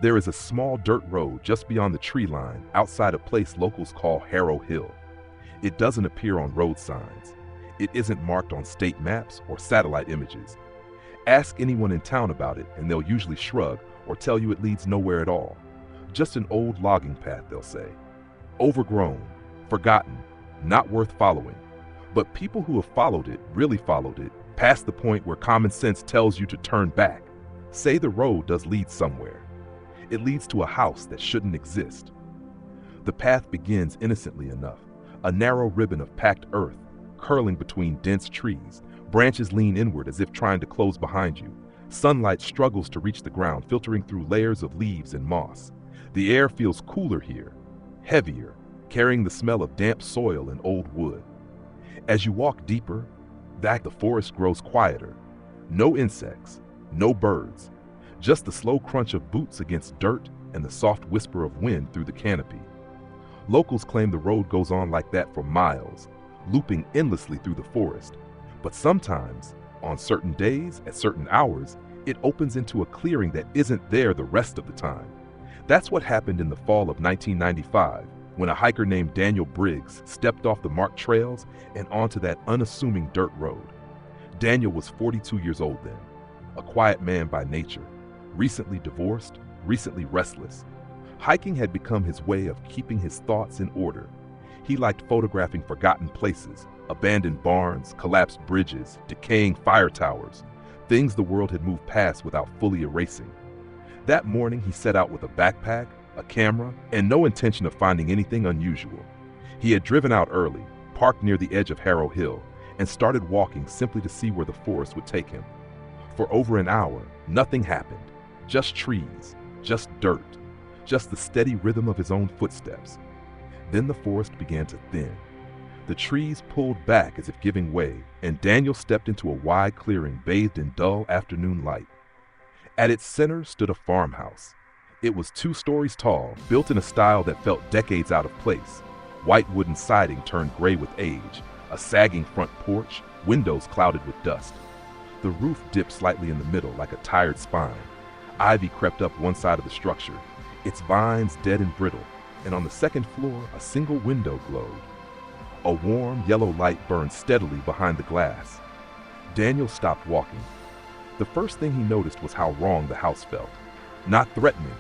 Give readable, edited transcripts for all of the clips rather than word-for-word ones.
There is a small dirt road just beyond the tree line outside a place locals call Harrow Hill. It doesn't appear on road signs. It isn't marked on state maps or satellite images. Ask anyone in town about it and they'll usually shrug or tell you it leads nowhere at all. Just an old logging path, they'll say. Overgrown, forgotten, not worth following. But people who have followed it, really followed it, past the point where common sense tells you to turn back, say the road does lead somewhere. It leads to a house that shouldn't exist. The path begins innocently enough, a narrow ribbon of packed earth, curling between dense trees. Branches lean inward as if trying to close behind you. Sunlight struggles to reach the ground, filtering through layers of leaves and moss. The air feels cooler here, heavier, carrying the smell of damp soil and old wood. As you walk deeper, the forest grows quieter. No insects, no birds, just the slow crunch of boots against dirt and the soft whisper of wind through the canopy. Locals claim the road goes on like that for miles, looping endlessly through the forest. But sometimes, on certain days, at certain hours, it opens into a clearing that isn't there the rest of the time. That's what happened in the fall of 1995, when a hiker named Daniel Briggs stepped off the marked trails and onto that unassuming dirt road. Daniel was 42 years old then, a quiet man by nature, recently divorced, recently restless. Hiking had become his way of keeping his thoughts in order. He liked photographing forgotten places, abandoned barns, collapsed bridges, decaying fire towers, things the world had moved past without fully erasing. That morning he set out with a backpack, a camera, and no intention of finding anything unusual. He had driven out early, parked near the edge of Harrow Hill, and started walking simply to see where the forest would take him. For over an hour, nothing happened. Just trees, just dirt, just the steady rhythm of his own footsteps. Then the forest began to thin. The trees pulled back as if giving way, and Daniel stepped into a wide clearing bathed in dull afternoon light. At its center stood a farmhouse. It was 2 stories tall, built in a style that felt decades out of place. White wooden siding turned gray with age, a sagging front porch, windows clouded with dust. The roof dipped slightly in the middle like a tired spine. Ivy crept up one side of the structure, its vines dead and brittle, and on the second floor a single window glowed. A warm yellow light burned steadily behind the glass. Daniel stopped walking. The first thing he noticed was how wrong the house felt. Not threatening,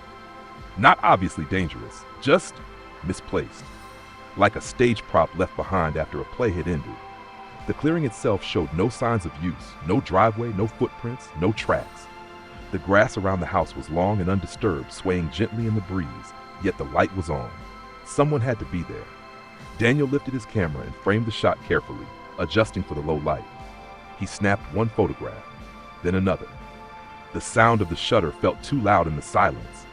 not obviously dangerous, just misplaced. Like a stage prop left behind after a play had ended. The clearing itself showed no signs of use, no driveway, no footprints, no tracks. The grass around the house was long and undisturbed, swaying gently in the breeze, yet the light was on. Someone had to be there. Daniel lifted his camera and framed the shot carefully, adjusting for the low light. He snapped one photograph, then another. The sound of the shutter felt too loud in the silence.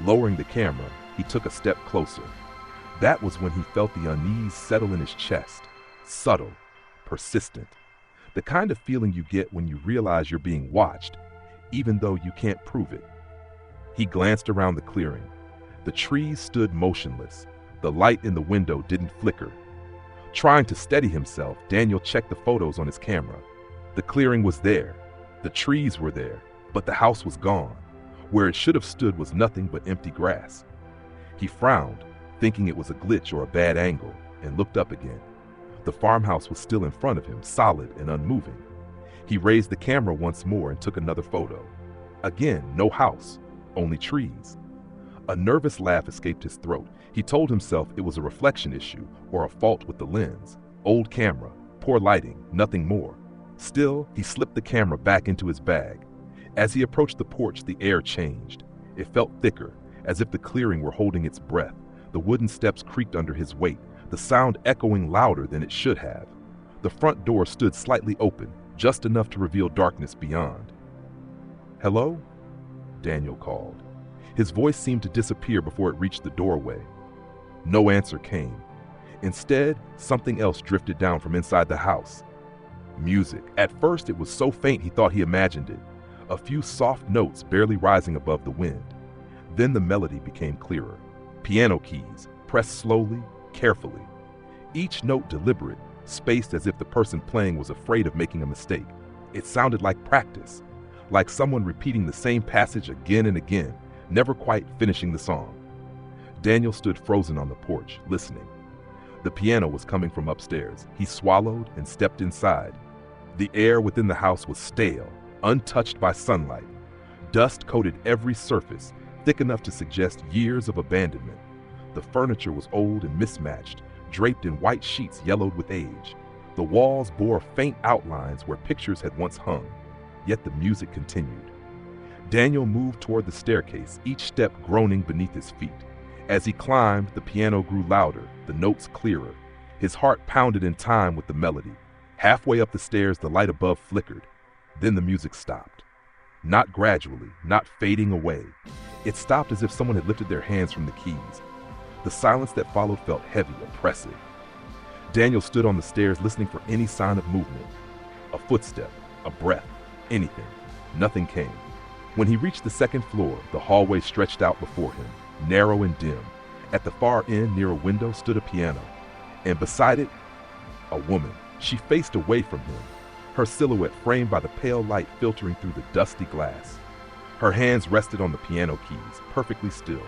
Lowering the camera, he took a step closer. That was when he felt the unease settle in his chest. Subtle, persistent. The kind of feeling you get when you realize you're being watched, even though you can't prove it. He glanced around the clearing. The trees stood motionless. The light in the window didn't flicker. Trying to steady himself, Daniel checked the photos on his camera. The clearing was there. The trees were there, but the house was gone. Where it should have stood was nothing but empty grass. He frowned, thinking it was a glitch or a bad angle, and looked up again. The farmhouse was still in front of him, solid and unmoving. He raised the camera once more and took another photo. Again, no house, only trees. A nervous laugh escaped his throat. He told himself it was a reflection issue or a fault with the lens. Old camera, poor lighting, nothing more. Still, he slipped the camera back into his bag. As he approached the porch, the air changed. It felt thicker, as if the clearing were holding its breath. The wooden steps creaked under his weight, the sound echoing louder than it should have. The front door stood slightly open, just enough to reveal darkness beyond. "Hello?" Daniel called. His voice seemed to disappear before it reached the doorway. No answer came. Instead, something else drifted down from inside the house. Music. At first, it was so faint he thought he imagined it. A few soft notes barely rising above the wind. Then the melody became clearer. Piano keys, pressed slowly, carefully. Each note deliberate, spaced as if the person playing was afraid of making a mistake. It sounded like practice, like someone repeating the same passage again and again, never quite finishing the song. Daniel stood frozen on the porch, listening. The piano was coming from upstairs. He swallowed and stepped inside. The air within the house was stale, untouched by sunlight. Dust coated every surface, thick enough to suggest years of abandonment. The furniture was old and mismatched, draped in white sheets yellowed with age. The walls bore faint outlines where pictures had once hung, yet the music continued. Daniel moved toward the staircase, each step groaning beneath his feet. As he climbed, the piano grew louder, the notes clearer. His heart pounded in time with the melody. Halfway up the stairs, the light above flickered. Then the music stopped. Not gradually, not fading away. It stopped as if someone had lifted their hands from the keys. The silence that followed felt heavy, oppressive. Daniel stood on the stairs listening for any sign of movement. A footstep, a breath, anything. Nothing came. When he reached the second floor, the hallway stretched out before him, narrow and dim. At the far end, near a window, stood a piano. And beside it, a woman. She faced away from him, her silhouette framed by the pale light filtering through the dusty glass. Her hands rested on the piano keys, perfectly still.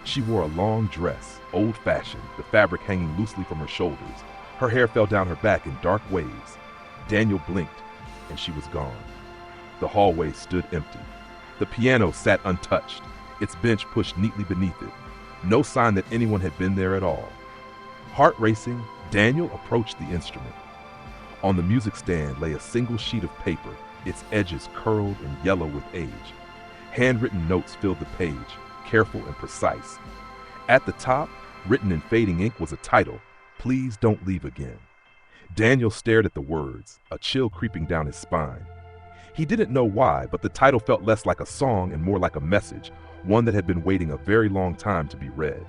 She wore a long dress, old-fashioned, the fabric hanging loosely from her shoulders. Her hair fell down her back in dark waves. Daniel blinked, and she was gone. The hallway stood empty. The piano sat untouched, its bench pushed neatly beneath it. No sign that anyone had been there at all. Heart racing, Daniel approached the instrument. On the music stand lay a single sheet of paper, its edges curled and yellow with age. Handwritten notes filled the page, careful and precise. At the top, written in fading ink, was a title, "Please Don't Leave Again." Daniel stared at the words, a chill creeping down his spine. He didn't know why, but the title felt less like a song and more like a message, one that had been waiting a very long time to be read.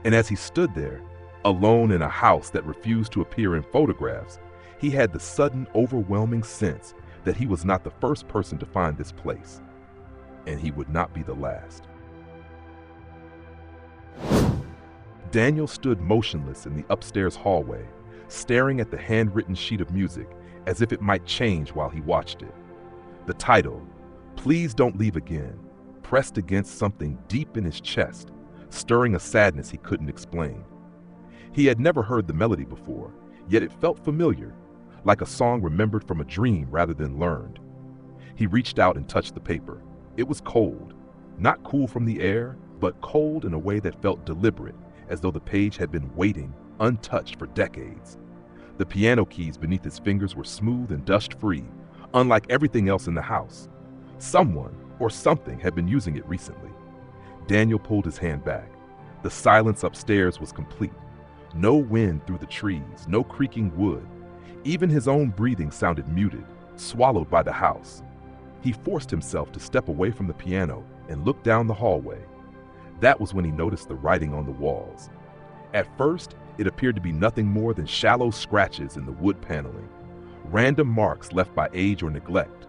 And as he stood there, alone in a house that refused to appear in photographs, he had the sudden, overwhelming sense that he was not the first person to find this place, and he would not be the last. Daniel stood motionless in the upstairs hallway, staring at the handwritten sheet of music as if it might change while he watched it. The title, "Please Don't Leave Again," pressed against something deep in his chest, stirring a sadness he couldn't explain. He had never heard the melody before, yet it felt familiar, like a song remembered from a dream rather than learned. He reached out and touched the paper. It was cold, not cool from the air, but cold in a way that felt deliberate, as though the page had been waiting, untouched for decades. The piano keys beneath his fingers were smooth and dust-free, unlike everything else in the house. Someone or something had been using it recently. Daniel pulled his hand back. The silence upstairs was complete. No wind through the trees, no creaking wood. Even his own breathing sounded muted, swallowed by the house. He forced himself to step away from the piano and look down the hallway. That was when he noticed the writing on the walls. At first, it appeared to be nothing more than shallow scratches in the wood paneling, random marks left by age or neglect.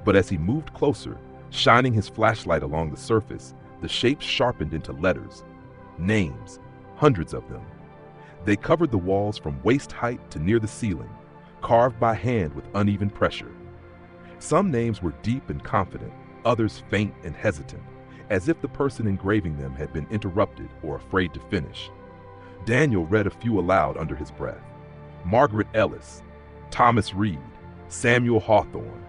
But as he moved closer, shining his flashlight along the surface, the shapes sharpened into letters. Names, hundreds of them. They covered the walls from waist height to near the ceiling, carved by hand with uneven pressure. Some names were deep and confident, others faint and hesitant, as if the person engraving them had been interrupted or afraid to finish. Daniel read a few aloud under his breath. Margaret Ellis, Thomas Reed, Samuel Hawthorne.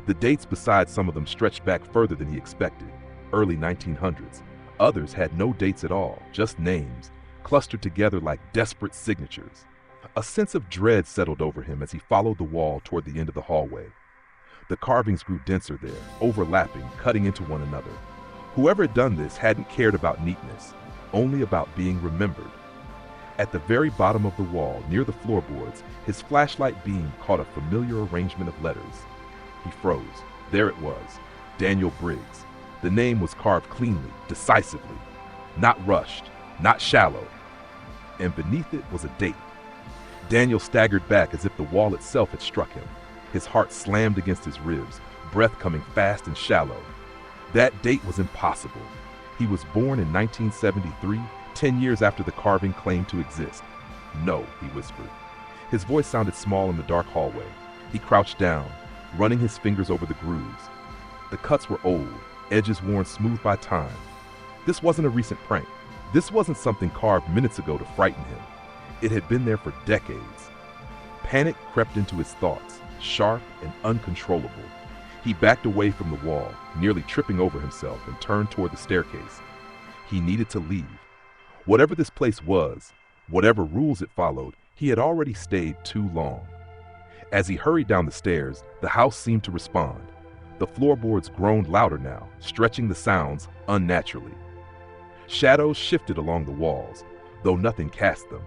The dates beside some of them stretched back further than he expected, early 1900s. Others had no dates at all, just names, clustered together like desperate signatures. A sense of dread settled over him as he followed the wall toward the end of the hallway. The carvings grew denser there, overlapping, cutting into one another. Whoever had done this hadn't cared about neatness, only about being remembered. At the very bottom of the wall, near the floorboards, his flashlight beam caught a familiar arrangement of letters. He froze. There it was, Daniel Briggs. The name was carved cleanly, decisively, not rushed, not shallow. And beneath it was a date. Daniel staggered back as if the wall itself had struck him. His heart slammed against his ribs, breath coming fast and shallow. That date was impossible. He was born in 1973, 10 years after the carving claimed to exist. No, he whispered. His voice sounded small in the dark hallway. He crouched down, running his fingers over the grooves. The cuts were old, edges worn smooth by time. This wasn't a recent prank. This wasn't something carved minutes ago to frighten him. It had been there for decades. Panic crept into his thoughts, sharp and uncontrollable. He backed away from the wall, nearly tripping over himself, and turned toward the staircase. He needed to leave. Whatever this place was, whatever rules it followed, he had already stayed too long. As he hurried down the stairs, the house seemed to respond. The floorboards groaned louder now, stretching the sounds unnaturally. Shadows shifted along the walls, though nothing cast them.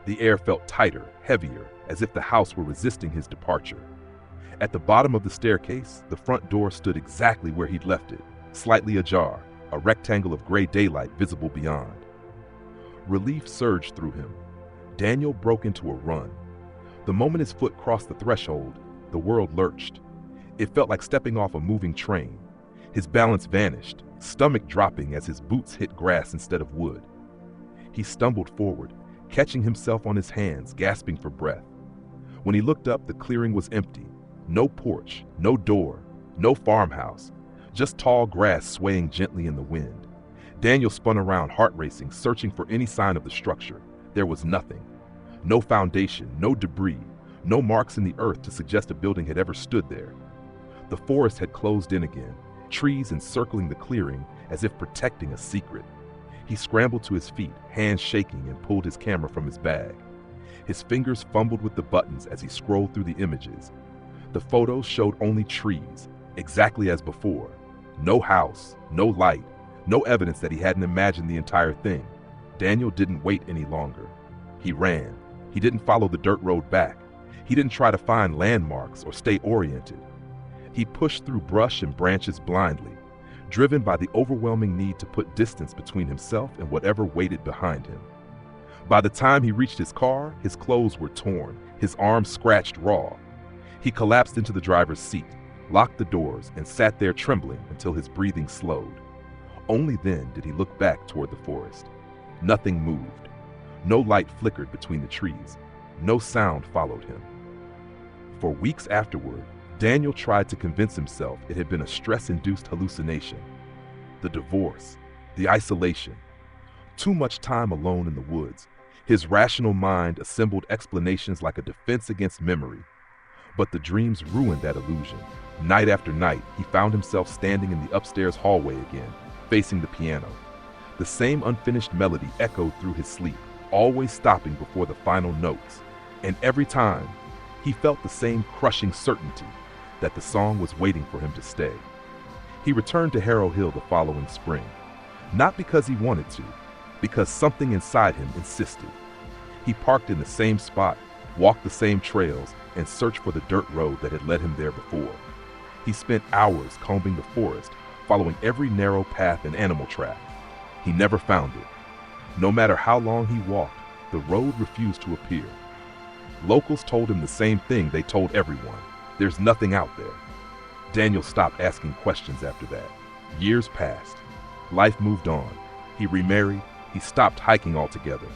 The air felt tighter, heavier, as if the house were resisting his departure. At the bottom of the staircase, the front door stood exactly where he'd left it, slightly ajar, a rectangle of gray daylight visible beyond. Relief surged through him. Daniel broke into a run. The moment his foot crossed the threshold, the world lurched. It felt like stepping off a moving train. His balance vanished, stomach dropping as his boots hit grass instead of wood. He stumbled forward, catching himself on his hands, gasping for breath. When he looked up, the clearing was empty. No porch, no door, no farmhouse, just tall grass swaying gently in the wind. Daniel spun around, heart racing, searching for any sign of the structure. There was nothing. No foundation, no debris, no marks in the earth to suggest a building had ever stood there. The forest had closed in again, trees encircling the clearing as if protecting a secret. He scrambled to his feet, hands shaking, and pulled his camera from his bag. His fingers fumbled with the buttons as he scrolled through the images. The photos showed only trees, exactly as before. No house, no light, no evidence that he hadn't imagined the entire thing. Daniel didn't wait any longer. He ran. He didn't follow the dirt road back. He didn't try to find landmarks or stay oriented. He pushed through brush and branches blindly, driven by the overwhelming need to put distance between himself and whatever waited behind him. By the time he reached his car, his clothes were torn, his arms scratched raw. He collapsed into the driver's seat, locked the doors, and sat there trembling until his breathing slowed. Only then did he look back toward the forest. Nothing moved. No light flickered between the trees. No sound followed him. For weeks afterward, Daniel tried to convince himself it had been a stress-induced hallucination. The divorce, the isolation, too much time alone in the woods. His rational mind assembled explanations like a defense against memory. But the dreams ruined that illusion. Night after night, he found himself standing in the upstairs hallway again, facing the piano. The same unfinished melody echoed through his sleep, always stopping before the final notes. And every time, he felt the same crushing certainty that the song was waiting for him to stay. He returned to Harrow Hill the following spring, not because he wanted to, because something inside him insisted. He parked in the same spot, walked the same trails, and searched for the dirt road that had led him there before. He spent hours combing the forest, following every narrow path and animal track. He never found it. No matter how long he walked, the road refused to appear. Locals told him the same thing they told everyone. There's nothing out there. Daniel stopped asking questions after that. Years passed. Life moved on. He remarried. He stopped hiking altogether.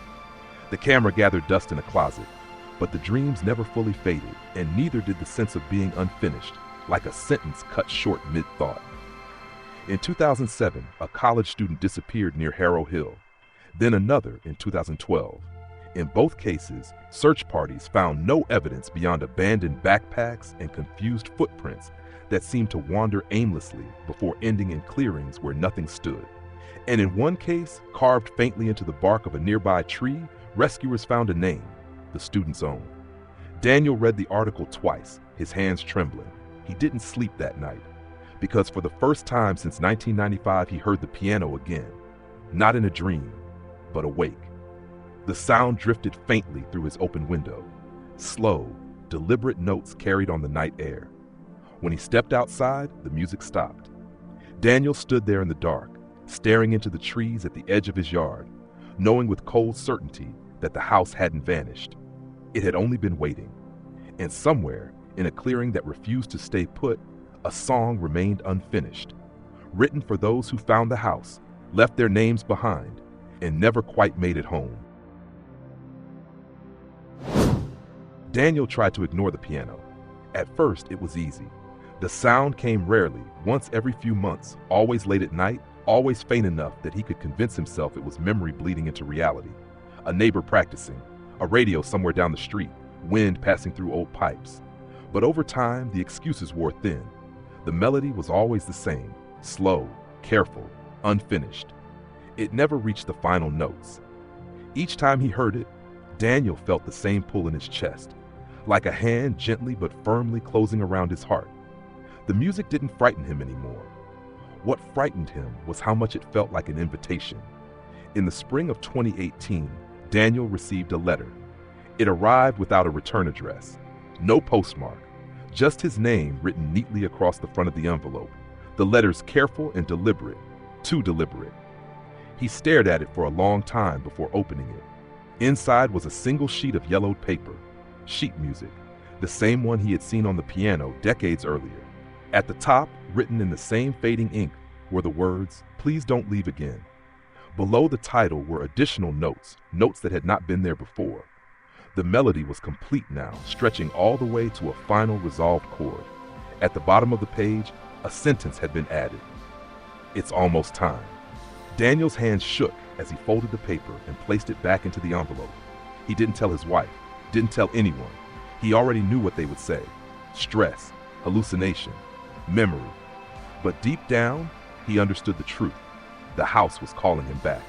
The camera gathered dust in a closet, but the dreams never fully faded, and neither did the sense of being unfinished, like a sentence cut short mid-thought. In 2007, a college student disappeared near Harrow Hill, then another in 2012. In both cases, search parties found no evidence beyond abandoned backpacks and confused footprints that seemed to wander aimlessly before ending in clearings where nothing stood. And in one case, carved faintly into the bark of a nearby tree, rescuers found a name, the student's own. Daniel read the article twice, his hands trembling. He didn't sleep that night, because for the first time since 1995 he heard the piano again, not in a dream, but awake. The sound drifted faintly through his open window, slow, deliberate notes carried on the night air. When he stepped outside, the music stopped. Daniel stood there in the dark, staring into the trees at the edge of his yard, knowing with cold certainty that the house hadn't vanished. It had only been waiting. And somewhere, in a clearing that refused to stay put, a song remained unfinished, written for those who found the house, left their names behind, and never quite made it home. Daniel tried to ignore the piano. At first, it was easy. The sound came rarely, once every few months, always late at night, always faint enough that he could convince himself it was memory bleeding into reality. A neighbor practicing, a radio somewhere down the street, wind passing through old pipes. But over time, the excuses wore thin. The melody was always the same, slow, careful, unfinished. It never reached the final notes. Each time he heard it, Daniel felt the same pull in his chest, like a hand gently but firmly closing around his heart. The music didn't frighten him anymore. What frightened him was how much it felt like an invitation. In the spring of 2018, Daniel received a letter. It arrived without a return address, no postmark, just his name written neatly across the front of the envelope, the letters careful and deliberate, too deliberate. He stared at it for a long time before opening it. Inside was a single sheet of yellowed paper, sheet music, the same one he had seen on the piano decades earlier. At the top, written in the same fading ink, were the words, "Please don't leave again." Below the title were additional notes, notes that had not been there before. The melody was complete now, stretching all the way to a final resolved chord. At the bottom of the page, a sentence had been added. "It's almost time." Daniel's hands shook as he folded the paper and placed it back into the envelope. He didn't tell his wife, didn't tell anyone. He already knew what they would say. Stress, hallucination, memory. But deep down, he understood the truth. The house was calling him back.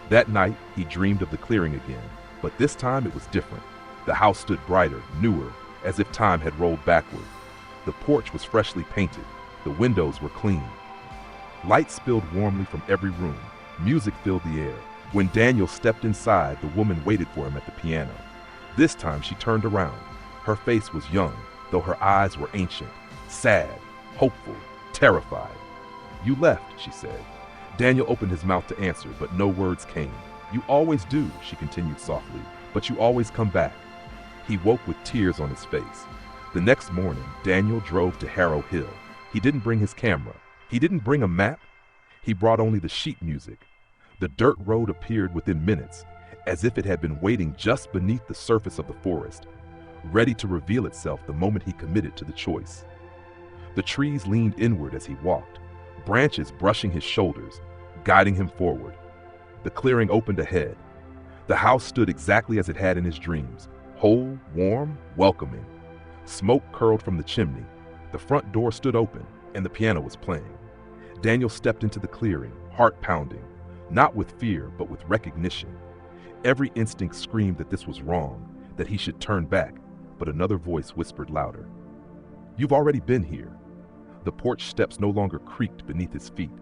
That night, he dreamed of the clearing again, but this time it was different. The house stood brighter, newer, as if time had rolled backward. The porch was freshly painted. The windows were clean. Light spilled warmly from every room. Music filled the air. When Daniel stepped inside, the woman waited for him at the piano. This time she turned around. Her face was young, though her eyes were ancient, sad, hopeful, terrified. "You left," she said. Daniel opened his mouth to answer, but no words came. "You always do," she continued softly, "but you always come back." He woke with tears on his face. The next morning, Daniel drove to Harrow Hill. He didn't bring his camera. He didn't bring a map. He brought only the sheet music. The dirt road appeared within minutes, as if it had been waiting just beneath the surface of the forest, ready to reveal itself the moment he committed to the choice. The trees leaned inward as he walked, branches brushing his shoulders, guiding him forward. The clearing opened ahead. The house stood exactly as it had in his dreams, whole, warm, welcoming. Smoke curled from the chimney. The front door stood open, and the piano was playing. Daniel stepped into the clearing, heart pounding, not with fear, but with recognition. Every instinct screamed that this was wrong, that he should turn back, but another voice whispered louder. "You've already been here." The porch steps no longer creaked beneath his feet.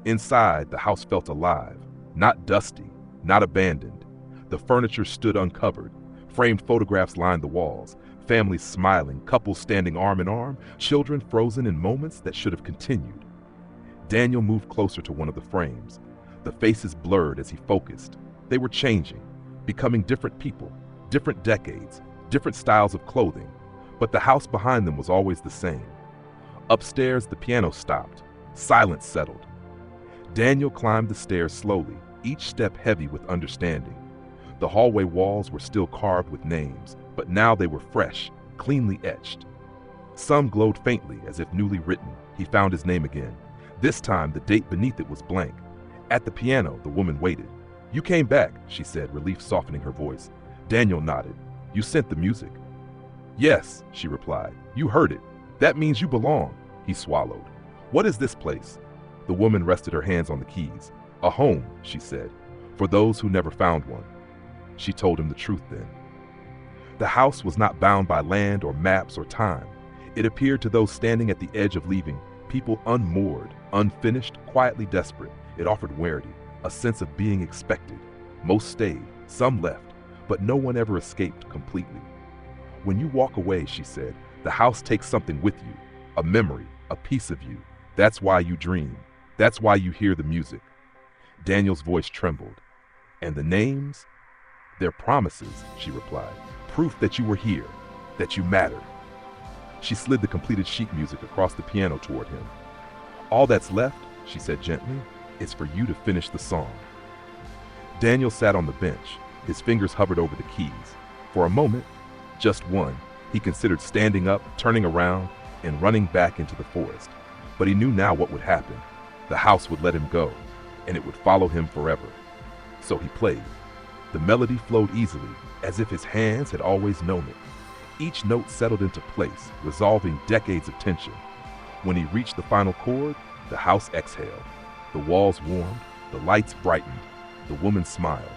Inside, the house felt alive, not dusty, not abandoned. The furniture stood uncovered. Framed photographs lined the walls, families smiling, couples standing arm in arm, children frozen in moments that should have continued. Daniel moved closer to one of the frames. The faces blurred as he focused. They were changing, becoming different people, different decades, different styles of clothing, but the house behind them was always the same. Upstairs, the piano stopped. Silence settled. Daniel climbed the stairs slowly, each step heavy with understanding. The hallway walls were still carved with names, but now they were fresh, cleanly etched. Some glowed faintly as if newly written. He found his name again. This time, the date beneath it was blank. At the piano, the woman waited. "You came back," she said, relief softening her voice. Daniel nodded. "You sent the music." "Yes," she replied. "You heard it. That means you belong." He swallowed. "What is this place?" The woman rested her hands on the keys. "A home," she said, "for those who never found one." She told him the truth then. The house was not bound by land or maps or time. It appeared to those standing at the edge of leaving, people unmoored, unfinished, quietly desperate. It offered warranty, a sense of being expected. Most stayed, some left, but no one ever escaped completely. "When you walk away," she said, "the house takes something with you, a memory, a piece of you. That's why you dream. That's why you hear the music." Daniel's voice trembled. "And the names? They're promises," she replied. "Proof that you were here, that you mattered." She slid the completed sheet music across the piano toward him. "All that's left," she said gently, "is for you to finish the song." Daniel sat on the bench. His fingers hovered over the keys. For a moment, just one, he considered standing up, turning around, and running back into the forest. But he knew now what would happen. The house would let him go, and it would follow him forever. So he played. The melody flowed easily, as if his hands had always known it. Each note settled into place, resolving decades of tension. When he reached the final chord, the house exhaled. The walls warmed, the lights brightened, the woman smiled.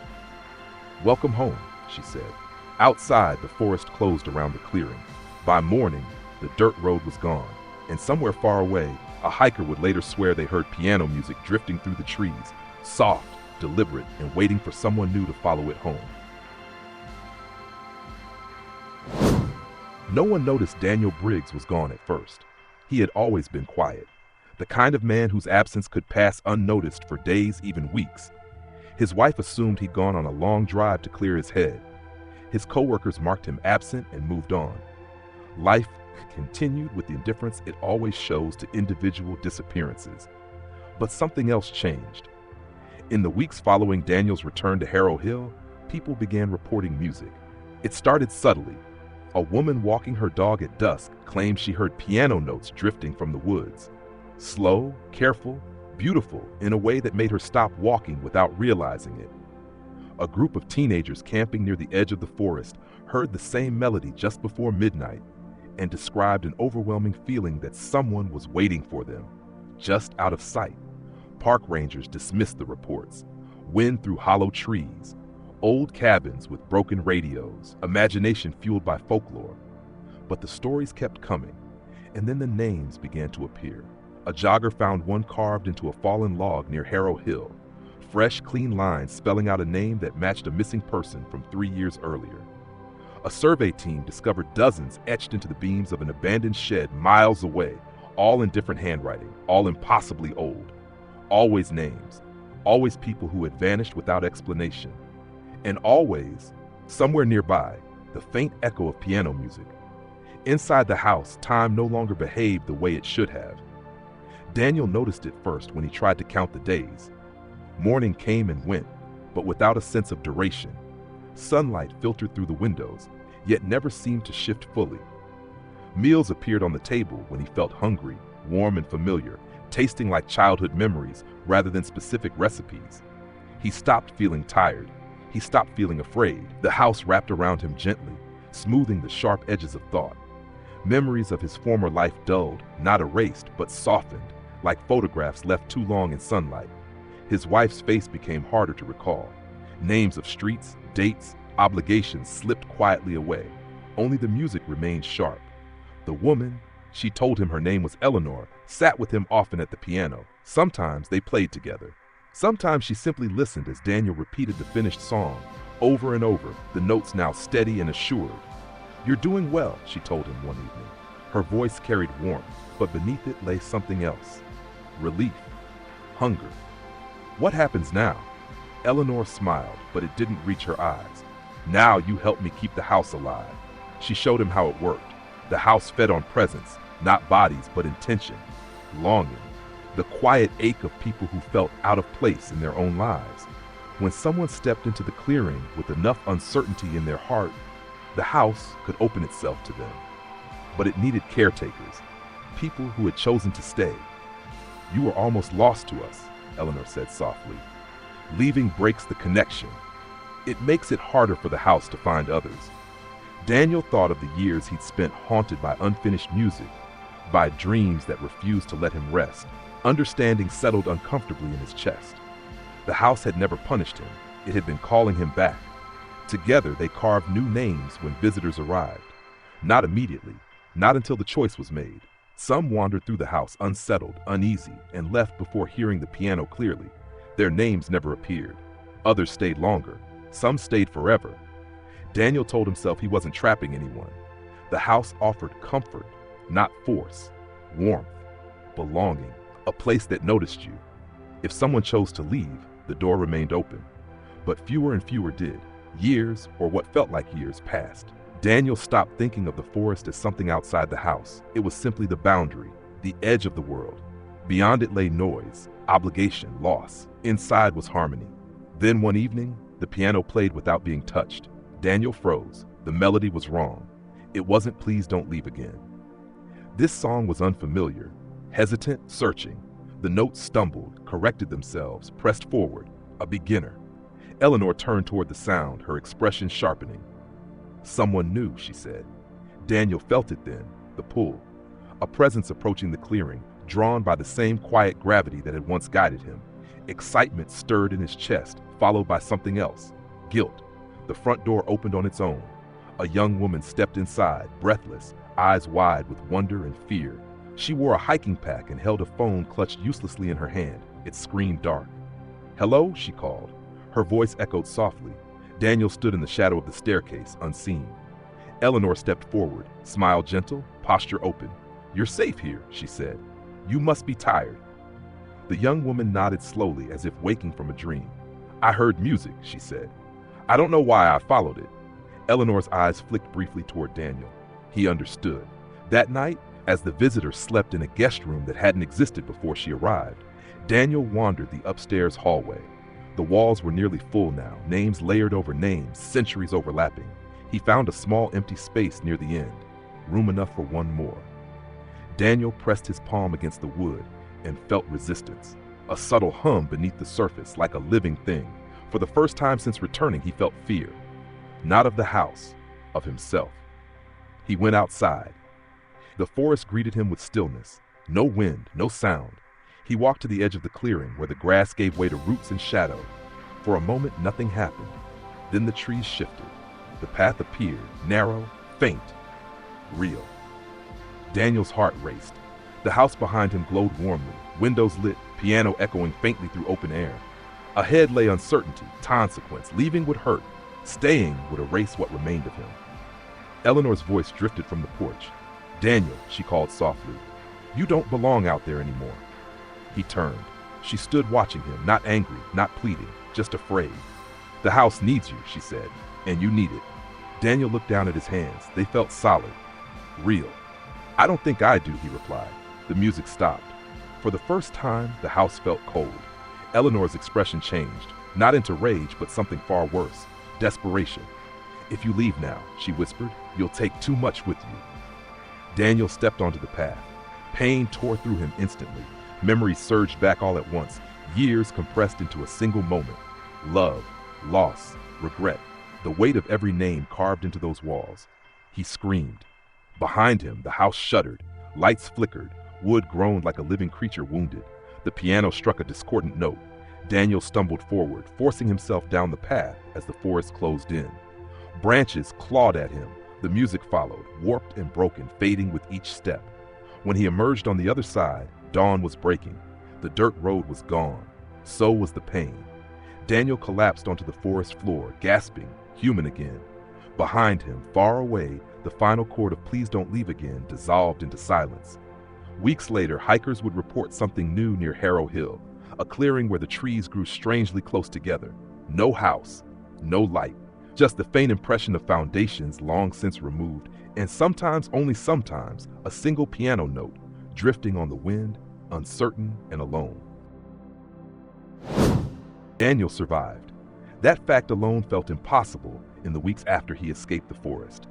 "Welcome home," she said. Outside, the forest closed around the clearing. By morning, the dirt road was gone, and somewhere far away, a hiker would later swear they heard piano music drifting through the trees, soft, deliberate, and waiting for someone new to follow it home. No one noticed Daniel Briggs was gone at first. He had always been quiet, the kind of man whose absence could pass unnoticed for days, even weeks. His wife assumed he'd gone on a long drive to clear his head. His coworkers marked him absent and moved on. Life continued with the indifference it always shows to individual disappearances. But something else changed. In the weeks following Daniel's return to Harrow Hill, people began reporting music. It started subtly. A woman walking her dog at dusk claimed she heard piano notes drifting from the woods. Slow, careful, beautiful in a way that made her stop walking without realizing it. A group of teenagers camping near the edge of the forest heard the same melody just before midnight and described an overwhelming feeling that someone was waiting for them, just out of sight. Park rangers dismissed the reports. Wind through hollow trees, old cabins with broken radios, imagination fueled by folklore. But the stories kept coming, and then the names began to appear. A jogger found one carved into a fallen log near Harrow Hill, fresh, clean lines spelling out a name that matched a missing person from 3 years earlier. A survey team discovered dozens etched into the beams of an abandoned shed miles away, all in different handwriting, all impossibly old. Always names, always people who had vanished without explanation. And always, somewhere nearby, the faint echo of piano music. Inside the house, time no longer behaved the way it should have. Daniel noticed it first when he tried to count the days. Morning came and went, but without a sense of duration. Sunlight filtered through the windows, yet never seemed to shift fully. Meals appeared on the table when he felt hungry, warm and familiar, tasting like childhood memories rather than specific recipes. He stopped feeling tired. He stopped feeling afraid. The house wrapped around him gently, smoothing the sharp edges of thought. Memories of his former life dulled, not erased, but softened, like photographs left too long in sunlight. His wife's face became harder to recall. Names of streets, dates, obligations slipped quietly away. Only the music remained sharp. The woman, she told him her name was Eleanor, sat with him often at the piano. Sometimes they played together. Sometimes she simply listened as Daniel repeated the finished song, over and over, the notes now steady and assured. "You're doing well," she told him one evening. Her voice carried warmth, but beneath it lay something else. Relief. Hunger. "What happens now?" Eleanor smiled, but it didn't reach her eyes. "Now you help me keep the house alive." She showed him how it worked. The house fed on presence, not bodies, but intention, longing, the quiet ache of people who felt out of place in their own lives. When someone stepped into the clearing with enough uncertainty in their heart, the house could open itself to them. But it needed caretakers, people who had chosen to stay. "You were almost lost to us," Eleanor said softly. "Leaving breaks the connection. It makes it harder for the house to find others." Daniel thought of the years he'd spent haunted by unfinished music, by dreams that refused to let him rest. Understanding settled uncomfortably in his chest. The house had never punished him. It had been calling him back. Together, they carved new names when visitors arrived. Not immediately, not until the choice was made. Some wandered through the house unsettled, uneasy, and left before hearing the piano clearly. Their names never appeared. Others stayed longer. Some stayed forever. Daniel told himself he wasn't trapping anyone. The house offered comfort, not force, warmth, belonging, a place that noticed you. If someone chose to leave, the door remained open. But fewer and fewer did. Years, or what felt like years, passed. Daniel stopped thinking of the forest as something outside the house. It was simply the boundary, the edge of the world. Beyond it lay noise, obligation, loss. Inside was harmony. Then one evening, the piano played without being touched. Daniel froze. The melody was wrong. It wasn't "Please Don't Leave Again." This song was unfamiliar, hesitant, searching. The notes stumbled, corrected themselves, pressed forward. A beginner. Eleanor turned toward the sound, her expression sharpening. Someone new, she said. Daniel felt it then, the pull. A presence approaching the clearing, drawn by the same quiet gravity that had once guided him. Excitement stirred in his chest, followed by something else. Guilt. The front door opened on its own. A young woman stepped inside, breathless, eyes wide with wonder and fear. She wore a hiking pack and held a phone clutched uselessly in her hand, its screen dark. "Hello?" she called. Her voice echoed softly. Daniel stood in the shadow of the staircase, unseen. Eleanor stepped forward, smile gentle, posture open. "You're safe here," she said. "You must be tired." The young woman nodded slowly as if waking from a dream. "I heard music," she said. "I don't know why I followed it." Eleanor's eyes flicked briefly toward Daniel. He understood. That night, as the visitor slept in a guest room that hadn't existed before she arrived, Daniel wandered the upstairs hallway. The walls were nearly full now, names layered over names, centuries overlapping. He found a small empty space near the end, room enough for one more. Daniel pressed his palm against the wood and felt resistance, a subtle hum beneath the surface, like a living thing. For the first time since returning, he felt fear, not of the house, of himself. He went outside. The forest greeted him with stillness, no wind, no sound. He walked to the edge of the clearing where the grass gave way to roots and shadow. For a moment, nothing happened. Then the trees shifted. The path appeared, narrow, faint, real. Daniel's heart raced. The house behind him glowed warmly, windows lit, piano echoing faintly through open air. Ahead lay uncertainty, consequence. Leaving would hurt. Staying would erase what remained of him. Eleanor's voice drifted from the porch. "Daniel," she called softly, "you don't belong out there anymore." He turned. She stood watching him, not angry, not pleading, just afraid. "The house needs you," she said, "and you need it." Daniel looked down at his hands. They felt solid, real. "I don't think I do," he replied. The music stopped. For the first time, the house felt cold. Eleanor's expression changed, not into rage, but something far worse, desperation. "If you leave now," she whispered, "you'll take too much with you." Daniel stepped onto the path. Pain tore through him instantly. Memories surged back all at once, years compressed into a single moment. Love, loss, regret, the weight of every name carved into those walls. He screamed. Behind him, the house shuddered. Lights flickered. Wood groaned like a living creature wounded. The piano struck a discordant note. Daniel stumbled forward, forcing himself down the path as the forest closed in. Branches clawed at him. The music followed, warped and broken, fading with each step. When he emerged on the other side, dawn was breaking. The dirt road was gone. So was the pain. Daniel collapsed onto the forest floor, gasping, human again. Behind him, far away, the final chord of "Please Don't Leave Again" dissolved into silence. Weeks later, hikers would report something new near Harrow Hill, a clearing where the trees grew strangely close together. No house, no light, just the faint impression of foundations long since removed, and sometimes, only sometimes, a single piano note, drifting on the wind, uncertain and alone. Daniel survived. That fact alone felt impossible in the weeks after he escaped the forest.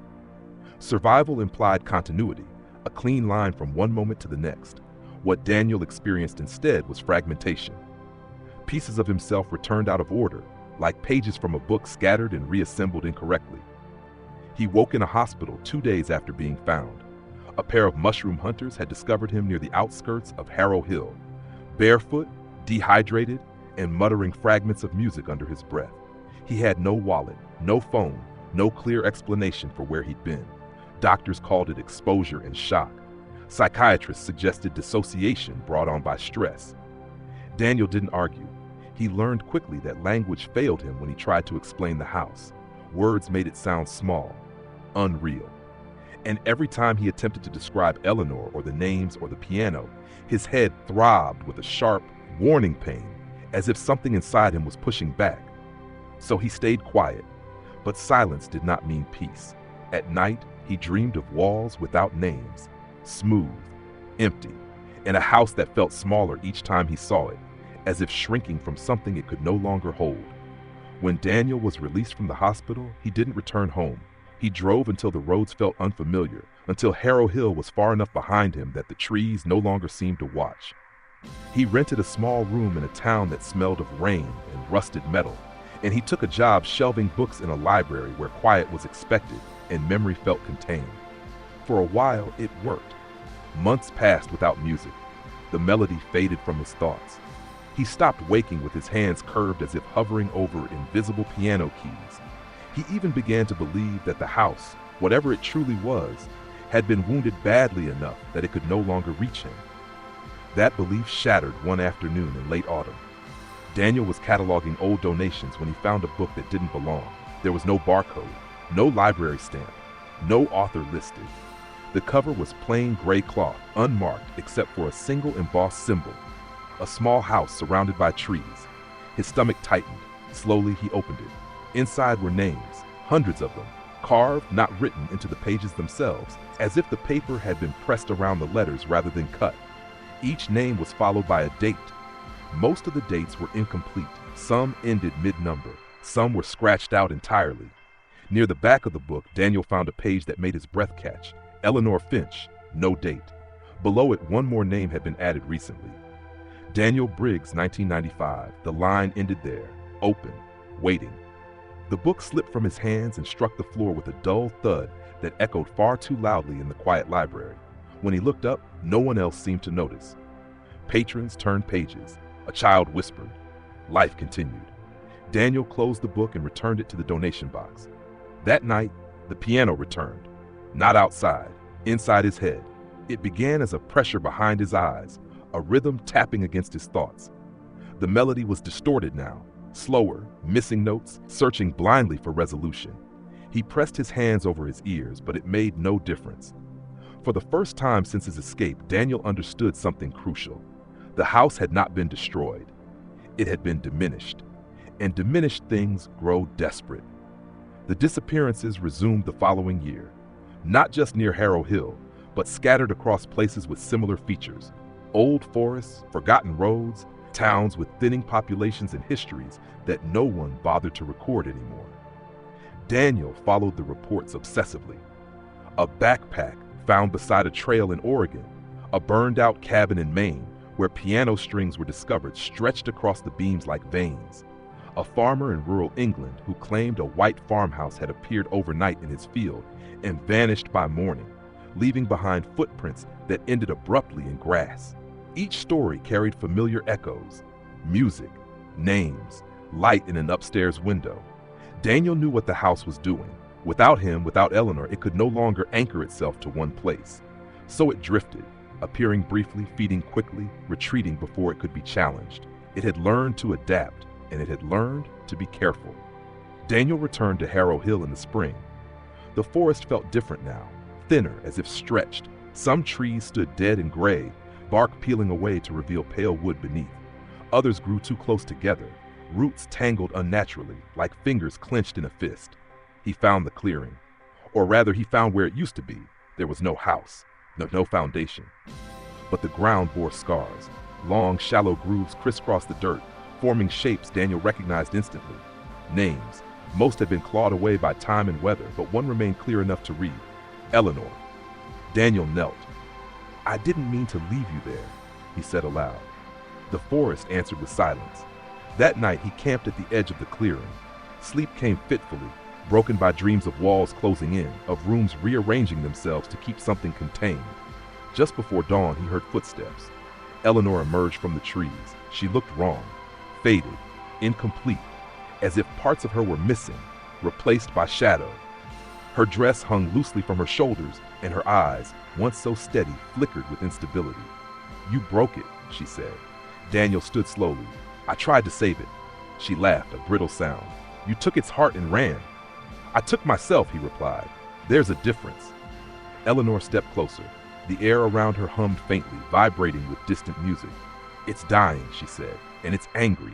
Survival implied continuity, a clean line from one moment to the next. What Daniel experienced instead was fragmentation. Pieces of himself returned out of order, like pages from a book scattered and reassembled incorrectly. He woke in a hospital 2 days after being found. A pair of mushroom hunters had discovered him near the outskirts of Harrow Hill, barefoot, dehydrated, and muttering fragments of music under his breath. He had no wallet, no phone, no clear explanation for where he'd been. Doctors called it exposure and shock. Psychiatrists suggested dissociation brought on by stress. Daniel didn't argue. He learned quickly that language failed him when he tried to explain the house. Words made it sound small, unreal. And every time he attempted to describe Eleanor or the names or the piano, his head throbbed with a sharp, warning pain, as if something inside him was pushing back. So he stayed quiet, but silence did not mean peace. At night, he dreamed of walls without names, smooth, empty, and a house that felt smaller each time he saw it, as if shrinking from something it could no longer hold. When Daniel was released from the hospital, he didn't return home. He drove until the roads felt unfamiliar, until Harrow Hill was far enough behind him that the trees no longer seemed to watch. He rented a small room in a town that smelled of rain and rusted metal, and he took a job shelving books in a library where quiet was expected and memory felt contained. For a while, it worked. Months passed without music. The melody faded from his thoughts. He stopped waking with his hands curved as if hovering over invisible piano keys. He even began to believe that the house, whatever it truly was, had been wounded badly enough that it could no longer reach him. That belief shattered one afternoon in late autumn. Daniel was cataloging old donations when he found a book that didn't belong. There was no barcode, no library stamp, no author listed. The cover was plain gray cloth, unmarked except for a single embossed symbol, a small house surrounded by trees. His stomach tightened. Slowly he opened it. Inside were names, hundreds of them, carved, not written, into the pages themselves, as if the paper had been pressed around the letters rather than cut. Each name was followed by a date. Most of the dates were incomplete. Some ended mid-number. Some were scratched out entirely. Near the back of the book, Daniel found a page that made his breath catch. Eleanor Finch, no date. Below it, one more name had been added recently. Daniel Briggs, 1995. The line ended there, open, waiting. The book slipped from his hands and struck the floor with a dull thud that echoed far too loudly in the quiet library. When he looked up, no one else seemed to notice. Patrons turned pages. A child whispered. Life continued. Daniel closed the book and returned it to the donation box. That night, the piano returned. Not outside, inside his head. It began as a pressure behind his eyes, a rhythm tapping against his thoughts. The melody was distorted now, slower, missing notes, searching blindly for resolution. He pressed his hands over his ears, but it made no difference. For the first time since his escape, Daniel understood something crucial. The house had not been destroyed. It had been diminished. And diminished things grow desperate. The disappearances resumed the following year, not just near Harrow Hill, but scattered across places with similar features. Old forests, forgotten roads, towns with thinning populations and histories that no one bothered to record anymore. Daniel followed the reports obsessively. A backpack found beside a trail in Oregon, a burned-out cabin in Maine where piano strings were discovered stretched across the beams like veins, a farmer in rural England who claimed a white farmhouse had appeared overnight in his field and vanished by morning, leaving behind footprints that ended abruptly in grass. Each story carried familiar echoes, music, names, light in an upstairs window. Daniel knew what the house was doing. Without him, without Eleanor, it could no longer anchor itself to one place. So it drifted, appearing briefly, feeding quickly, retreating before it could be challenged. It had learned to adapt, and it had learned to be careful. Daniel returned to Harrow Hill in the spring. The forest felt different now, thinner, as if stretched. Some trees stood dead and gray, bark peeling away to reveal pale wood beneath. Others grew too close together, roots tangled unnaturally, like fingers clenched in a fist. He found the clearing. Or rather, he found where it used to be. There was no house, no foundation. But the ground bore scars. Long, shallow grooves crisscrossed the dirt, forming shapes Daniel recognized instantly. Names. Most had been clawed away by time and weather, but one remained clear enough to read. Eleanor. Daniel knelt. I didn't mean to leave you there, he said aloud. The forest answered with silence. That night he camped at the edge of the clearing. Sleep came fitfully, broken by dreams of walls closing in, of rooms rearranging themselves to keep something contained. Just before dawn he heard footsteps. Eleanor emerged from the trees. She looked wrong, faded, incomplete, as if parts of her were missing, replaced by shadow. Her dress hung loosely from her shoulders, and her eyes, once so steady, flickered with instability. You broke it, she said. Daniel stood slowly. I tried to save it. She laughed, a brittle sound. You took its heart and ran. I took myself, he replied. There's a difference. Eleanor stepped closer. The air around her hummed faintly, vibrating with distant music. It's dying, she said, and it's angry.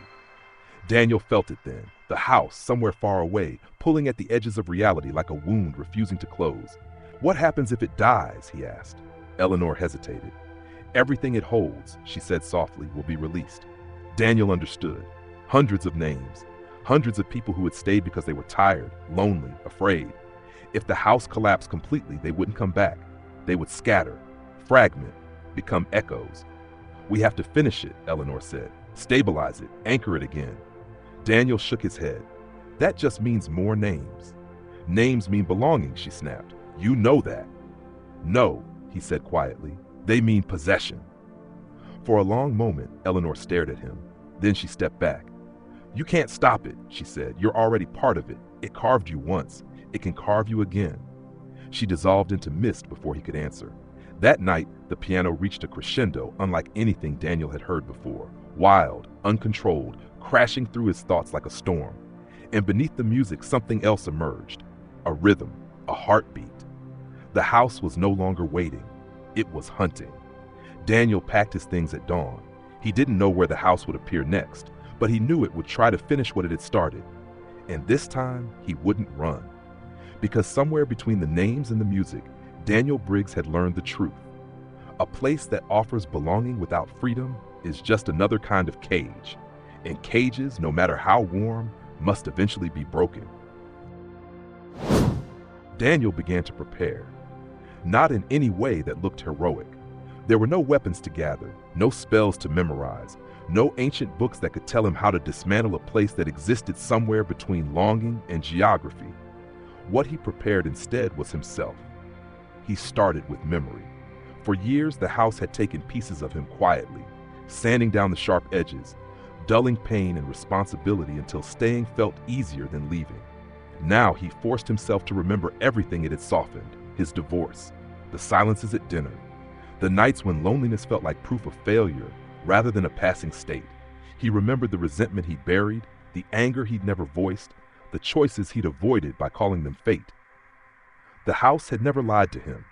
Daniel felt it then, the house, somewhere far away, pulling at the edges of reality like a wound refusing to close. What happens if it dies, he asked. Eleanor hesitated. Everything it holds, she said softly, will be released. Daniel understood. Hundreds of names, hundreds of people who had stayed because they were tired, lonely, afraid. If the house collapsed completely, they wouldn't come back. They would scatter, fragment, become echoes. "We have to finish it," Eleanor said. "Stabilize it, anchor it again." Daniel shook his head. "That just means more names." "Names mean belonging," she snapped. "You know that." "No," he said quietly. "They mean possession." For a long moment, Eleanor stared at him. Then she stepped back. "You can't stop it," she said. "You're already part of it. It carved you once. It can carve you again." She dissolved into mist before he could answer. That night, the piano reached a crescendo unlike anything Daniel had heard before. Wild, uncontrolled, crashing through his thoughts like a storm. And beneath the music, something else emerged. A rhythm, a heartbeat. The house was no longer waiting. It was hunting. Daniel packed his things at dawn. He didn't know where the house would appear next, but he knew it would try to finish what it had started. And this time, he wouldn't run. Because somewhere between the names and the music, Daniel Briggs had learned the truth. A place that offers belonging without freedom is just another kind of cage. And cages, no matter how warm, must eventually be broken. Daniel began to prepare. Not in any way that looked heroic. There were no weapons to gather, no spells to memorize, no ancient books that could tell him how to dismantle a place that existed somewhere between longing and geography. What he prepared instead was himself. He started with memory. For years, the house had taken pieces of him quietly, sanding down the sharp edges, dulling pain and responsibility until staying felt easier than leaving. Now he forced himself to remember everything it had softened: his divorce, the silences at dinner, the nights when loneliness felt like proof of failure rather than a passing state. He remembered the resentment he'd buried, the anger he'd never voiced, the choices he'd avoided by calling them fate. The house had never lied to him.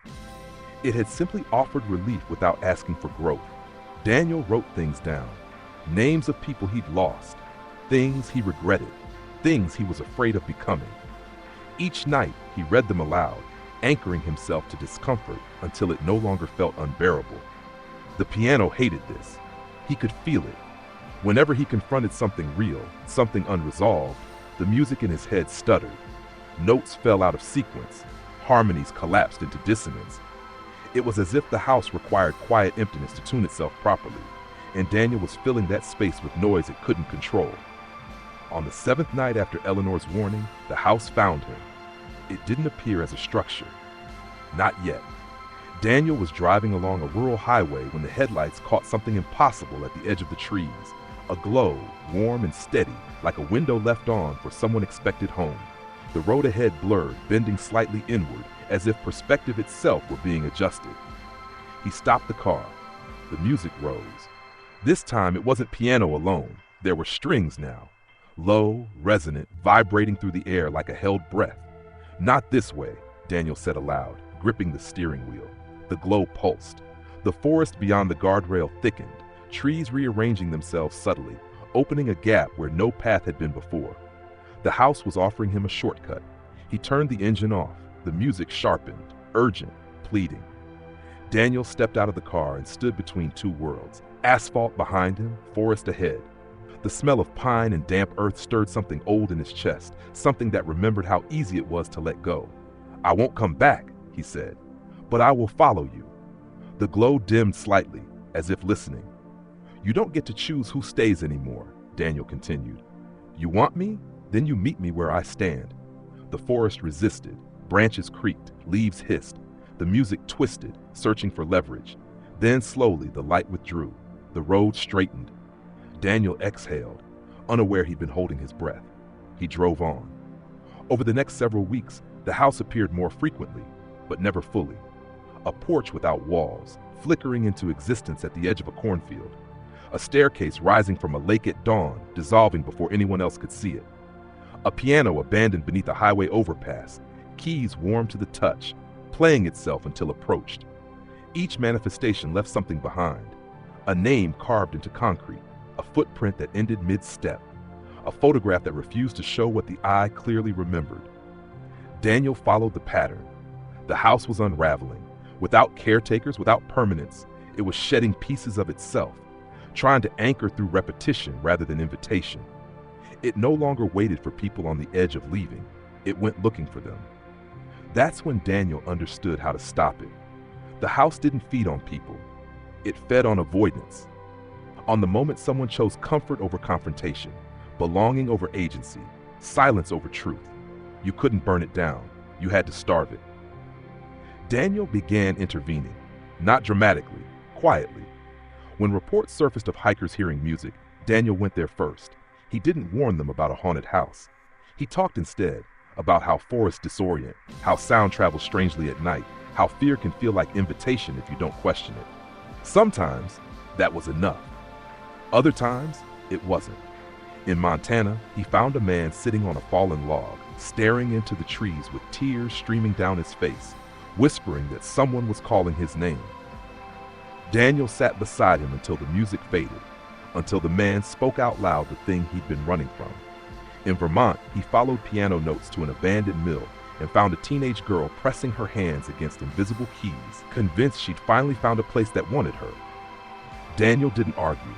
It had simply offered relief without asking for growth. Daniel wrote things down, names of people he'd lost, things he regretted, things he was afraid of becoming. Each night, he read them aloud, anchoring himself to discomfort until it no longer felt unbearable. The piano hated this. He could feel it. Whenever he confronted something real, something unresolved, the music in his head stuttered. Notes fell out of sequence. Harmonies collapsed into dissonance. It was as if the house required quiet emptiness to tune itself properly, and Daniel was filling that space with noise it couldn't control. On the 7th night after Eleanor's warning, the house found him. It didn't appear as a structure. Not yet. Daniel was driving along a rural highway when the headlights caught something impossible at the edge of the trees. A glow, warm and steady, like a window left on for someone expected home. The road ahead blurred, bending slightly inward, as if perspective itself were being adjusted. He stopped the car. The music rose. This time it wasn't piano alone. There were strings now. Low, resonant, vibrating through the air like a held breath. "Not this way," Daniel said aloud, gripping the steering wheel. The glow pulsed. The forest beyond the guardrail thickened, trees rearranging themselves subtly, opening a gap where no path had been before. The house was offering him a shortcut. He turned the engine off. The music sharpened, urgent, pleading. Daniel stepped out of the car and stood between two worlds, asphalt behind him, forest ahead. The smell of pine and damp earth stirred something old in his chest, something that remembered how easy it was to let go. "I won't come back," he said, "but I will follow you." The glow dimmed slightly, as if listening. "You don't get to choose who stays anymore," Daniel continued. "You want me? Then you meet me where I stand." The forest resisted. Branches creaked, leaves hissed. The music twisted, searching for leverage. Then slowly the light withdrew. The road straightened. Daniel exhaled, unaware he'd been holding his breath. He drove on. Over the next several weeks, the house appeared more frequently, but never fully. A porch without walls, flickering into existence at the edge of a cornfield. A staircase rising from a lake at dawn, dissolving before anyone else could see it. A piano abandoned beneath a highway overpass, keys warm to the touch, playing itself until approached. Each manifestation left something behind. A name carved into concrete, a footprint that ended mid-step, a photograph that refused to show what the eye clearly remembered. Daniel followed the pattern. The house was unraveling. Without caretakers, without permanence, it was shedding pieces of itself, trying to anchor through repetition rather than invitation. It no longer waited for people on the edge of leaving. It went looking for them. That's when Daniel understood how to stop it. The house didn't feed on people. It fed on avoidance. On the moment someone chose comfort over confrontation, belonging over agency, silence over truth, you couldn't burn it down. You had to starve it. Daniel began intervening, not dramatically, quietly. When reports surfaced of hikers hearing music, Daniel went there first. He didn't warn them about a haunted house. He talked instead about how forests disorient, how sound travels strangely at night, how fear can feel like invitation if you don't question it. Sometimes that was enough. Other times it wasn't. In Montana, he found a man sitting on a fallen log, staring into the trees with tears streaming down his face, whispering that someone was calling his name. Daniel sat beside him until the music faded, until the man spoke out loud the thing he'd been running from. In Vermont, he followed piano notes to an abandoned mill and found a teenage girl pressing her hands against invisible keys, convinced she'd finally found a place that wanted her. Daniel didn't argue.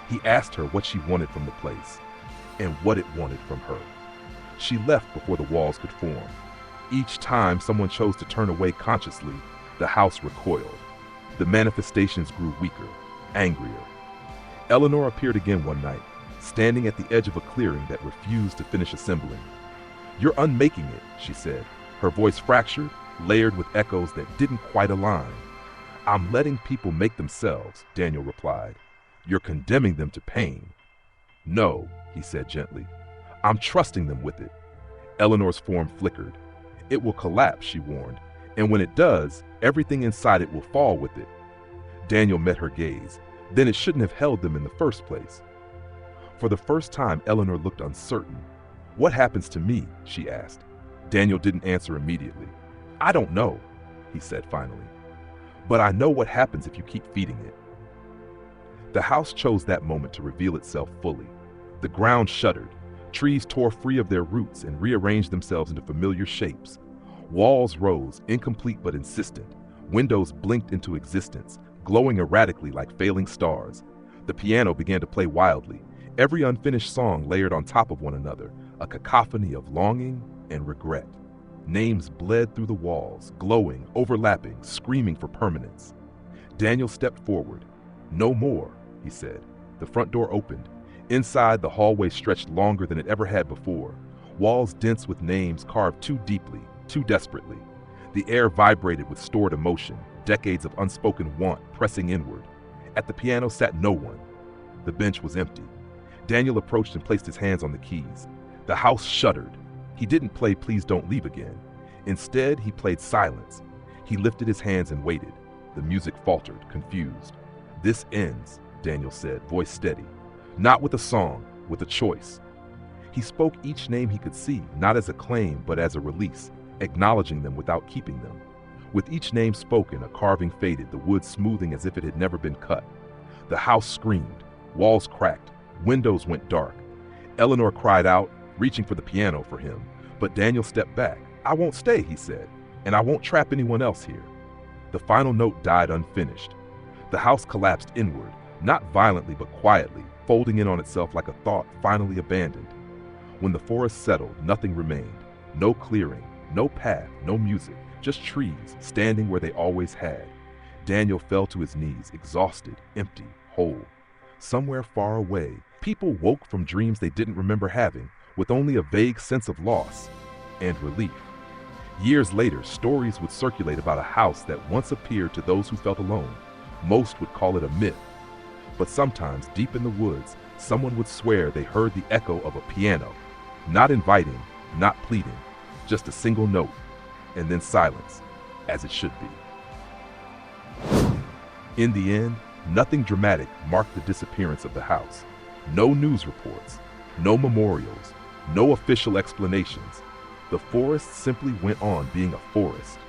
He asked her what she wanted from the place, and what it wanted from her. She left before the walls could form. Each time someone chose to turn away consciously, the house recoiled. The manifestations grew weaker, angrier. Eleanor appeared again one night, standing at the edge of a clearing that refused to finish assembling. "You're unmaking it," she said, her voice fractured, layered with echoes that didn't quite align. "I'm letting people make themselves," Daniel replied. "You're condemning them to pain." "No," he said gently. "I'm trusting them with it." Eleanor's form flickered. "It will collapse," she warned, "and when it does, everything inside it will fall with it." Daniel met her gaze. Then it shouldn't have held them in the first place. For the first time, Eleanor looked uncertain. "What happens to me?" she asked. Daniel didn't answer immediately. "I don't know," he said finally. "But I know what happens if you keep feeding it." The house chose that moment to reveal itself fully. The ground shuddered. Trees tore free of their roots and rearranged themselves into familiar shapes. Walls rose, incomplete but insistent. Windows blinked into existence, glowing erratically like failing stars. The piano began to play wildly, every unfinished song layered on top of one another, a cacophony of longing and regret. Names bled through the walls, glowing, overlapping, screaming for permanence. Daniel stepped forward. "No more," he said. The front door opened. Inside, the hallway stretched longer than it ever had before, walls dense with names carved too deeply, too desperately. The air vibrated with stored emotion, decades of unspoken want pressing inward. At the piano sat no one. The bench was empty. Daniel approached and placed his hands on the keys. The house shuddered. He didn't play "Please Don't Leave Again." Instead, he played silence. He lifted his hands and waited. The music faltered, confused. "This ends," Daniel said, voice steady. "Not with a song, with a choice." He spoke each name he could see, not as a claim, but as a release, acknowledging them without keeping them. With each name spoken, a carving faded, the wood smoothing as if it had never been cut. The house screamed. Walls cracked. Windows went dark. Eleanor cried out, reaching for the piano for him, but Daniel stepped back. "I won't stay," he said, "and I won't trap anyone else here." The final note died unfinished. The house collapsed inward, not violently but quietly, folding in on itself like a thought finally abandoned. When the forest settled, nothing remained. No clearing, no path, no music, just trees standing where they always had. Daniel fell to his knees, exhausted, empty, whole. Somewhere far away, people woke from dreams they didn't remember having, with only a vague sense of loss and relief. Years later, stories would circulate about a house that once appeared to those who felt alone. Most would call it a myth. But sometimes, deep in the woods, someone would swear they heard the echo of a piano, not inviting, not pleading, just a single note, and then silence, as it should be. In the end, nothing dramatic marked the disappearance of the house. No news reports, no memorials, no official explanations. The forest simply went on being a forest.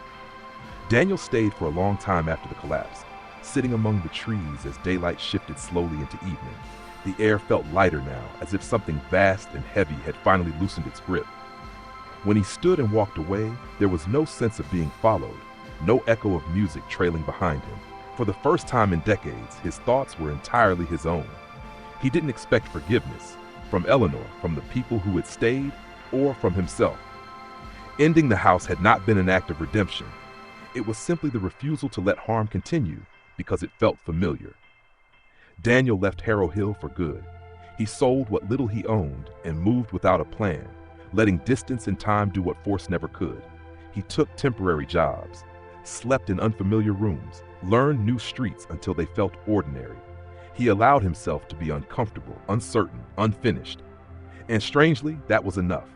Daniel stayed for a long time after the collapse, sitting among the trees as daylight shifted slowly into evening. The air felt lighter now, as if something vast and heavy had finally loosened its grip. When he stood and walked away, there was no sense of being followed, no echo of music trailing behind him. For the first time in decades, his thoughts were entirely his own. He didn't expect forgiveness from Eleanor, from the people who had stayed, or from himself. Ending the house had not been an act of redemption. It was simply the refusal to let harm continue because it felt familiar. Daniel left Harrow Hill for good. He sold what little he owned and moved without a plan, letting distance and time do what force never could. He took temporary jobs, slept in unfamiliar rooms, learned new streets until they felt ordinary. He allowed himself to be uncomfortable, uncertain, unfinished. And strangely, that was enough.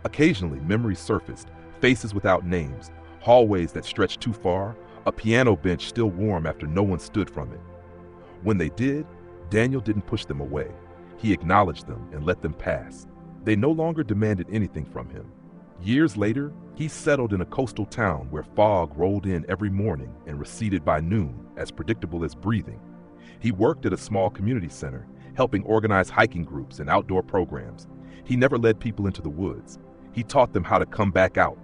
Occasionally, memories surfaced, faces without names, hallways that stretched too far, a piano bench still warm after no one stood from it. When they did, Daniel didn't push them away. He acknowledged them and let them pass. They no longer demanded anything from him. Years later, he settled in a coastal town where fog rolled in every morning and receded by noon, as predictable as breathing. He worked at a small community center, helping organize hiking groups and outdoor programs. He never led people into the woods. He taught them how to come back out.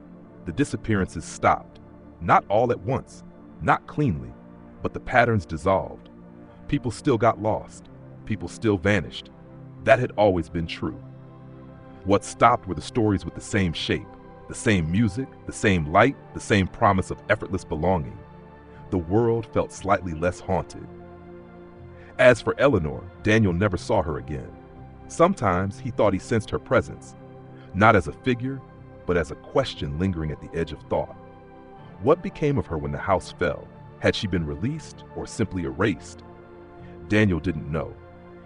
The disappearances stopped. Not all at once, not cleanly, but the patterns dissolved. People still got lost. People still vanished. That had always been true. What stopped were the stories with the same shape, the same music, the same light, the same promise of effortless belonging. The world felt slightly less haunted. As for Eleanor, Daniel never saw her again. Sometimes he thought he sensed her presence, not as a figure, but as a question lingering at the edge of thought. What became of her when the house fell? Had she been released or simply erased? Daniel didn't know.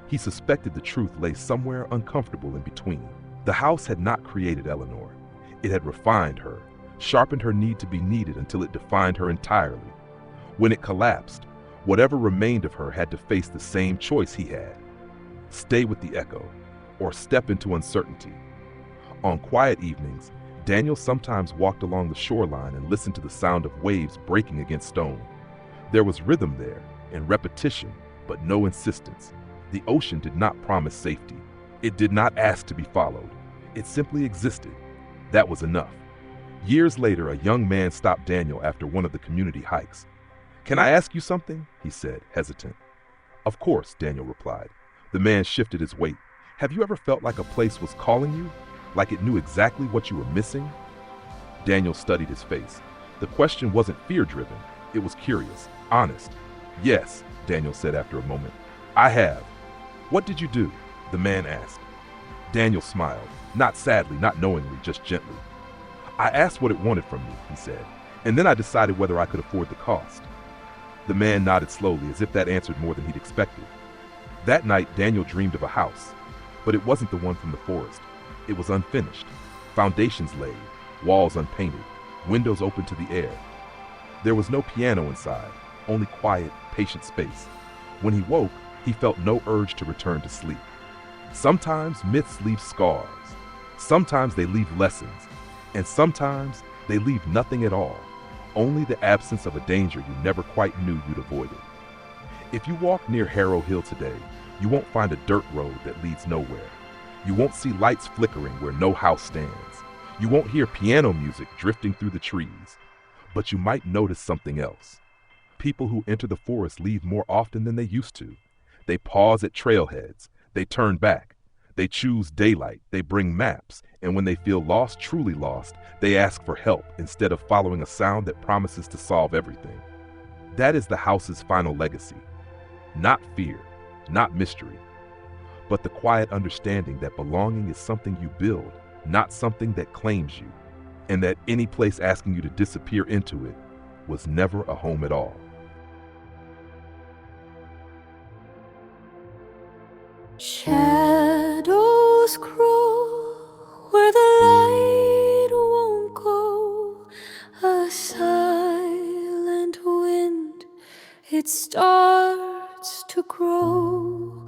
He suspected the truth lay somewhere uncomfortable in between. The house had not created Eleanor. It had refined her, sharpened her need to be needed until it defined her entirely. When it collapsed, whatever remained of her had to face the same choice he had: stay with the echo, or step into uncertainty. On quiet evenings, Daniel sometimes walked along the shoreline and listened to the sound of waves breaking against stone. There was rhythm there, and repetition, but no insistence. The ocean did not promise safety. It did not ask to be followed. It simply existed. That was enough. Years later, a young man stopped Daniel after one of the community hikes. "Can I ask you something?" he said, hesitant. "Of course," Daniel replied. The man shifted his weight. "Have you ever felt like a place was calling you? Like it knew exactly what you were missing?" Daniel studied his face. The question wasn't fear-driven. It was curious, honest. "Yes," Daniel said after a moment. "I have." "What did you do?" the man asked. Daniel smiled, not sadly, not knowingly, just gently. "I asked what it wanted from me," he said, "and then I decided whether I could afford the cost." The man nodded slowly, as if that answered more than he'd expected. That night, Daniel dreamed of a house, but it wasn't the one from the forest. It was unfinished, foundations laid, walls unpainted, windows open to the air. There was no piano inside, only quiet, patient space. When he woke, he felt no urge to return to sleep. Sometimes myths leave scars, sometimes they leave lessons, and sometimes they leave nothing at all, only the absence of a danger you never quite knew you'd avoided. If you walk near Harrow Hill today, you won't find a dirt road that leads nowhere. You won't see lights flickering where no house stands. You won't hear piano music drifting through the trees. But you might notice something else. People who enter the forest leave more often than they used to. They pause at trailheads. They turn back. They choose daylight. They bring maps. And when they feel lost, truly lost, they ask for help instead of following a sound that promises to solve everything. That is the house's final legacy. Not fear, not mystery, but the quiet understanding that belonging is something you build, not something that claims you, and that any place asking you to disappear into it was never a home at all. Shadows crawl where the light won't go. A silent wind, it starts to grow.